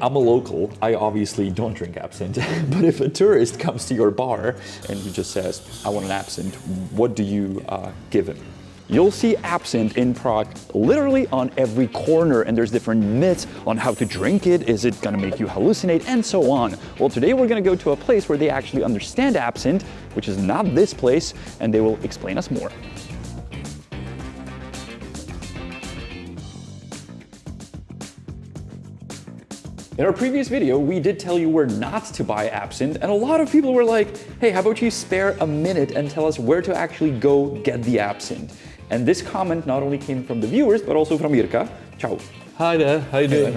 I'm a local, I obviously don't drink absinthe, but if a tourist comes to your bar and he just says, I want an absinthe, what do you give him? You'll see absinthe in Prague literally on every corner, and there's different myths on how to drink it. Is it gonna make you hallucinate, and so on. Well, today we're gonna go to a place where they actually understand absinthe, which is not this place, and they will explain us more. In our previous video, we did tell you where not to buy absinthe, and a lot of people were like, hey, how about you spare a minute and tell us where to actually go get the absinthe? And this comment not only came from the viewers, but also from Jirka. Ciao. Hi there, how you doing?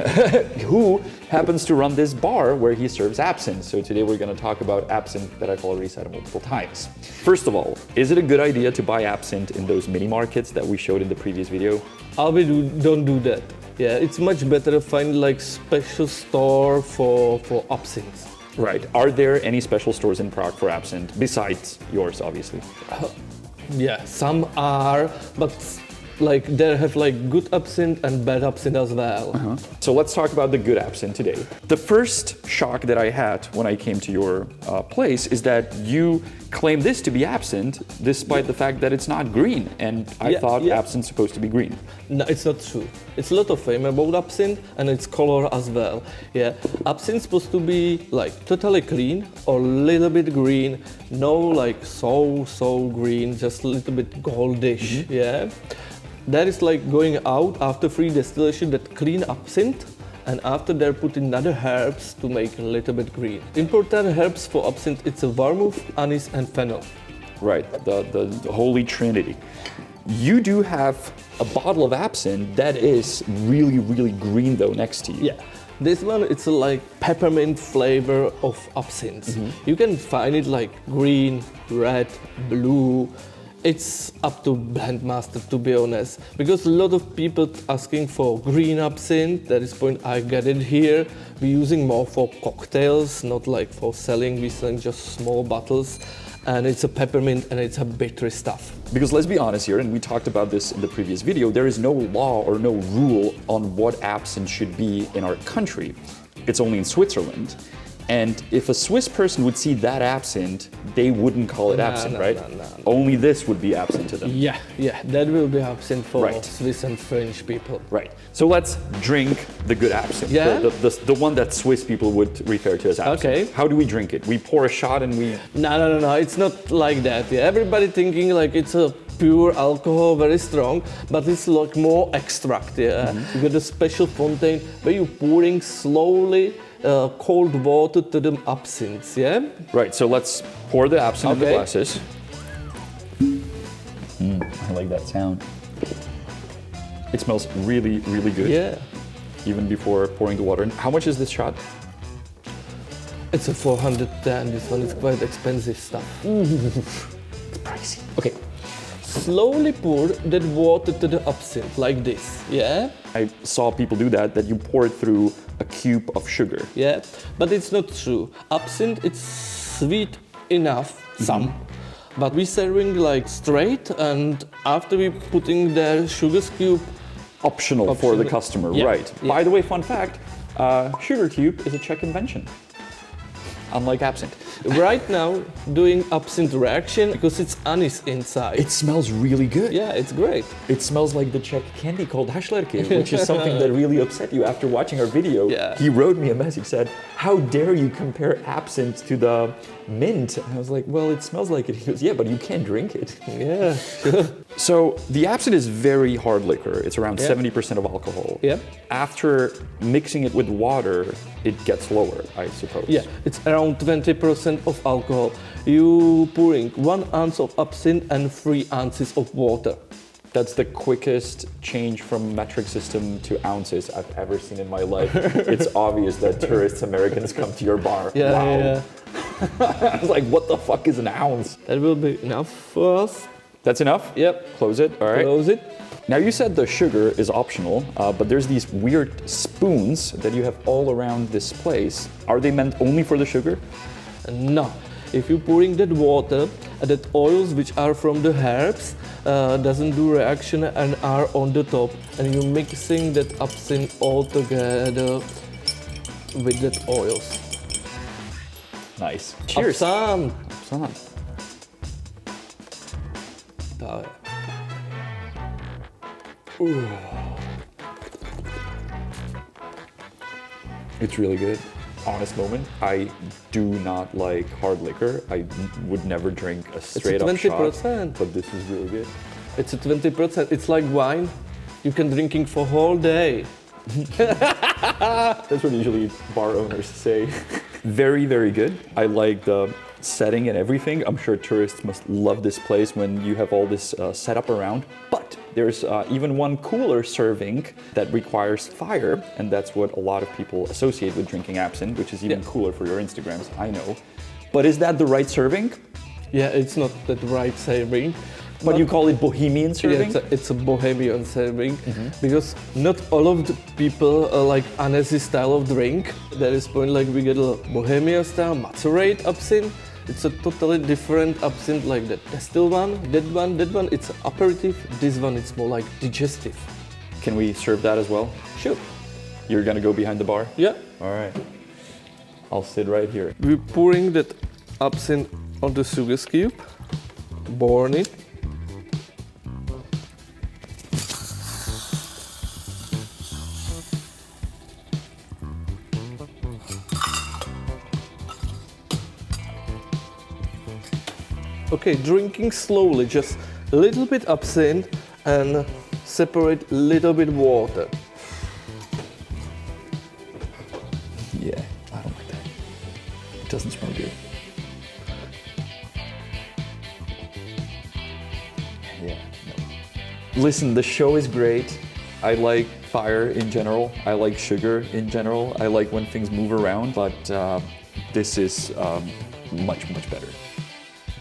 Who happens to run this bar where he serves absinthe. So today we're going to talk about absinthe that I've already said multiple times. First of all, is it a good idea to buy absinthe in those mini markets that we showed in the previous video? Don't do that. Yeah, it's much better to find like special store for absinthe. Right. Are there any special stores in Prague for absinthe besides yours, obviously? Yeah, some are, but like they have like good absinthe and bad absinthe as well. So let's talk about the good absinthe today. The first shock that I had when I came to your place is that you claim this to be absinthe despite the fact that it's not green, and I thought absinthe's supposed to be green. No, it's not true. It's a lot of fame about absinthe and its color as well. Yeah, absinthe's supposed to be like totally clean or a little bit green, no like so green, just a little bit goldish. Yeah. That is like going out after free distillation, that clean absinthe, and after they're putting other herbs to make a little bit green. Important herbs for absinthe, it's a vermouth, anise and fennel. Right, the holy trinity. You do have a bottle of absinthe that is really green though next to you. Yeah, this one it's a like peppermint flavor of absinthe. You can find it like green, red, blue. It's up to blend master, to be honest, because a lot of people asking for green absinthe. At this point I get it here. We're using more for cocktails, not like for selling. We're selling just small bottles, and it's a peppermint and it's a bitter stuff. Because let's be honest here, and we talked about this in the previous video, there is no law or no rule on what absinthe should be in our country. It's only in Switzerland. And if a Swiss person would see that absinthe, they wouldn't call it absinthe, right? No. Only this would be absinthe to them. Yeah, that will be absinthe for Swiss and French people. Right. So let's drink the good absinthe. Yeah? The one that Swiss people would refer to as absinthe. Okay. How do we drink it? We pour a shot and we... No, it's not like that. Yeah, everybody thinking like it's a pure alcohol, very strong, but it's like more extract. Yeah, you get a special fontaine where you're pouring slowly cold water to the absinthe. Yeah. Right. So let's pour the absinthe in the glasses. I like that sound. It smells really good. Yeah. Even before pouring the water in. How much is this shot? It's a 410. This one is quite expensive stuff. It's pricey. Okay. Slowly pour that water to the absinthe like this. Yeah. I saw people do that you pour it through a cube of sugar. Yeah, but it's not true. Absinthe, it's sweet enough, some, but we're serving like straight, and after we putting the sugar cube. Optional for the customer, right. Yeah. By the way, fun fact, sugar cube is a Czech invention. Unlike absinthe. Right now, doing absinthe reaction because it's anise inside. It smells really good. Yeah, it's great. It smells like the Czech candy called hašlerky, which is something that really upset you after watching our video. Yeah. He wrote me a message, said, how dare you compare absinthe to the mint? And I was like, well, it smells like it. He goes, yeah, but you can't drink it. Yeah, sure. So the absinthe is very hard liquor. It's around 70% of alcohol. Yeah. After mixing it with water, it gets lower, I suppose. Yeah, it's around 20% of alcohol. You pouring 1 ounce of absinthe and 3 ounces of water. That's the quickest change from metric system to ounces I've ever seen in my life. It's obvious that tourists, Americans come to your bar. Yeah, wow. yeah. I was like, what the fuck is an ounce? That will be enough for us. That's enough? Yep. Close it, all right. Close it. Now you said the sugar is optional, but there's these weird spoons that you have all around this place. Are they meant only for the sugar? No. If you're pouring that water, that oils which are from the herbs doesn't do reaction and are on the top, and you're mixing that absinthe all together. with that oils. Nice. Cheers. Absinthe. Absinthe. Tak. It's really good. Honest moment, I do not like hard liquor. I would never drink a straight up shot, 20%. but this is really good. It's a 20%. It's like wine. You can drinking for whole day. That's what usually bar owners say. Very, very good. I like the setting and everything. I'm sure tourists must love this place when you have all this set up around. But there's even one cooler serving that requires fire, and that's what a lot of people associate with drinking absinthe, which is even cooler for your Instagrams, I know. But is that the right serving? Yeah, it's not the right serving. But you call it bohemian serving? Yeah, it's a bohemian serving because not all of the people like Annecy style of drink. There is point like we get a bohemian style macerate absinthe. It's a totally different absinthe like that distilled one, that one. It's aperitif. This one it's more like digestive. Can we serve that as well? Sure. You're gonna go behind the bar? Yeah. All right. I'll sit right here. We're pouring that absinthe on the sugar cube, burn it. Okay, drinking slowly, just a little bit absinthe and separate a little bit water. Yeah, I don't like that. It doesn't smell good. Yeah, no. Listen, the show is great. I like fire in general. I like sugar in general. I like when things move around, but this is much, much better.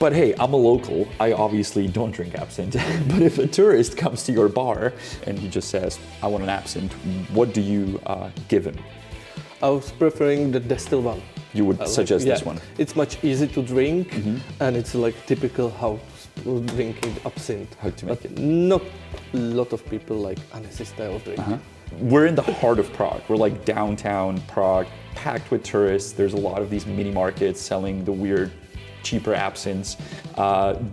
But hey, I'm a local. I obviously don't drink absinthe. But if a tourist comes to your bar and he just says, I want an absinthe, what do you give him? I was preferring the distilled one. You would suggest this one? It's much easy to drink and it's like typical how people drinking absinthe. How to make it? Not a lot of people like Annecy style of drink. We're in the heart of Prague. We're like downtown Prague, packed with tourists. There's a lot of these mini markets selling the weird cheaper absinthes.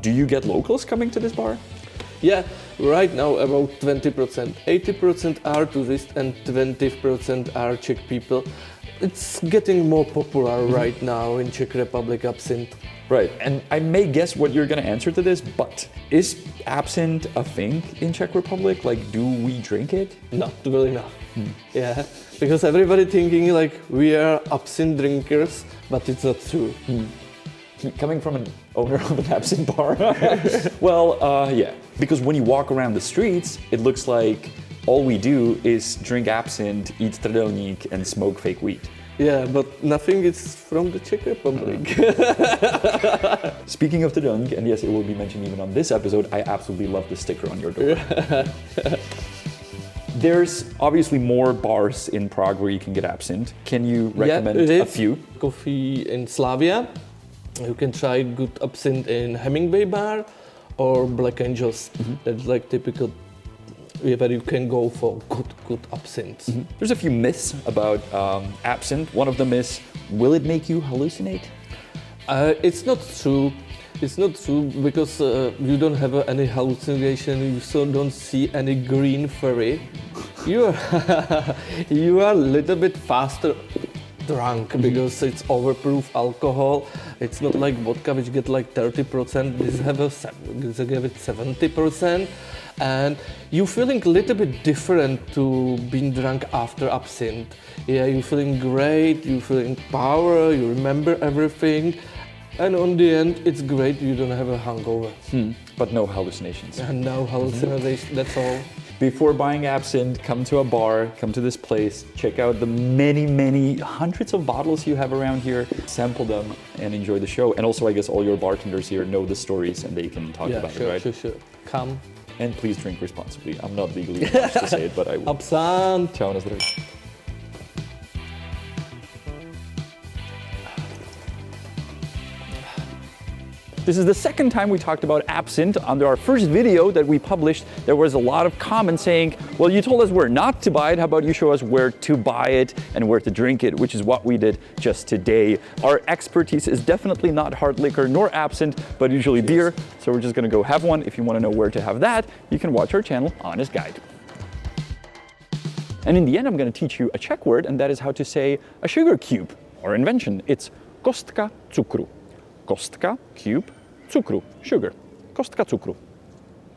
Do you get locals coming to this bar? Yeah, right now about 20%. 80% are tourists and 20% are Czech people. It's getting more popular right now in Czech Republic, absinthe. Right, and I may guess what you're gonna answer to this, but is absinthe a thing in Czech Republic? Like, do we drink it? Not really, no. Yeah, because everybody thinking like we are absinthe drinkers, but it's not true. Coming from an owner of an absinthe bar? Well, yeah, because when you walk around the streets, it looks like all we do is drink absinthe, eat trdelník, and smoke fake weed. Yeah, but nothing is from the Czech Republic. Speaking of trdelník, and yes, it will be mentioned even on this episode, I absolutely love the sticker on your door. There's obviously more bars in Prague where you can get absinthe. Can you recommend a few? Coffee in Slavia. You can try good absinthe in Hemingway Bar or Black Angels. That's like typical where you can go for good absinthe. There's a few myths about absinthe. One of them is, will it make you hallucinate? It's not true. It's not true because you don't have any hallucination. You so don't see any green fairy. You are a little bit faster drunk because it's overproof alcohol. It's not like vodka which get like 30%. This have it 70%, and you feeling a little bit different to being drunk after absinthe. Yeah, you feeling great. You feeling power. You remember everything, and on the end it's great. You don't have a hangover. But no hallucinations. And no hallucinations. That's all. Before buying absinthe, come to a bar, come to this place, check out the many, many hundreds of bottles you have around here, sample them, and enjoy the show. And also, I guess all your bartenders here know the stories and they can talk about it, right? Sure. Come. And please drink responsibly. I'm not legally obliged to say it, but I will. Absinthe. Ciao, na zdraví. This is the second time we talked about absinthe. Under our first video that we published, there was a lot of comments saying, well, you told us where not to buy it, how about you show us where to buy it and where to drink it, which is what we did just today. Our expertise is definitely not hard liquor nor absinthe, but usually beer, so we're just gonna go have one. If you wanna know where to have that, you can watch our channel Honest Guide. And in the end, I'm gonna teach you a Czech word, and that is how to say a sugar cube, or invention. It's kostka cukru. Kostka, cube, cukru, sugar. Kostka cukru.